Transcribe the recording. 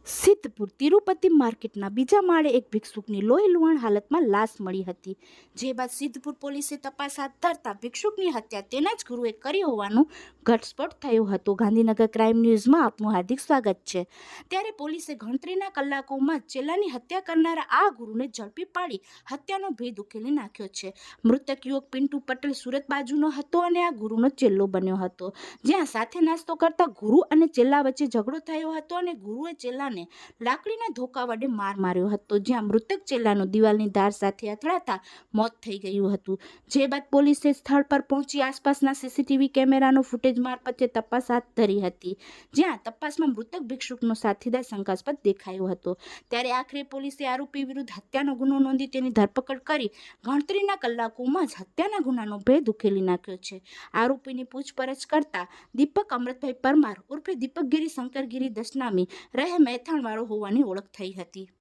સિદ્ધપુર તિરુપતિ માર્કેટના બીજા માળે એક ભિક્ષુકની લોહીલુહાણ હાલતમાં લાશ મળી હતી, જે બાદ સિદ્ધપુર પોલીસે તપાસ હાથ ધરતા ભિક્ષુકની હત્યા તેના જ ગુરુએ કરી હોવાનું ઘટસ્ફોટ થયો હતો. ગાંધીનગર ક્રાઇમ ન્યૂઝમાં આપનું હાર્દિક સ્વાગત છે. ત્યારે પોલીસે ગણતરીના કલાકોમાં ચેલાની હત્યા કરનારા આ ગુરુને ઝડપી પાડી હત્યાનો ભેદ ઉકેલી નાખ્યો છે. મૃતક યુવક પિન્ટુ પટેલ સુરત બાજુનો હતો અને આ ગુરુનો ચેલ્લો બન્યો હતો, જ્યાં સાથે નાસ્તો કરતા ગુરુ અને ચેલા વચ્ચે ઝઘડો થયો હતો અને ગુરુએ ચેલાને લાકડીના ધોકા વડે માર માર્યો હતો, જ્યાં મૃતક ચેલાનું દિવાલની ધાર સાથે અથડાતા મોત થઈ ગયું હતું. જે બાદ પોલીસે સ્થળ પર પહોંચી આસપાસના સીસીટીવી કેમેરાનો ફૂટેજ મારફતે તપાસ હાથ ધરી હતી, જ્યાં તપાસમાં મૃતક ભિક્ષુકનો સાથીદાર શંકાસ્પદ દેખાયો હતો. ત્યારે આખરે પોલીસે આરોપી વિરુદ્ધ હત્યાનો ગુનો નોંધી તેની ધરપકડ કરી ગણતરીના કલાકોમાં જ હત્યાના ગુનાનો ભેદ ઉકેલી નાખ્યો છે. આરોપીની પૂછપરછ કરતા દીપક અમૃતભાઈ પરમાર ઉર્ફે દીપકગીરી શંકરગીરી દશનામી રહે મહેથાણવાળો હોવાની ઓળખ થઈ હતી.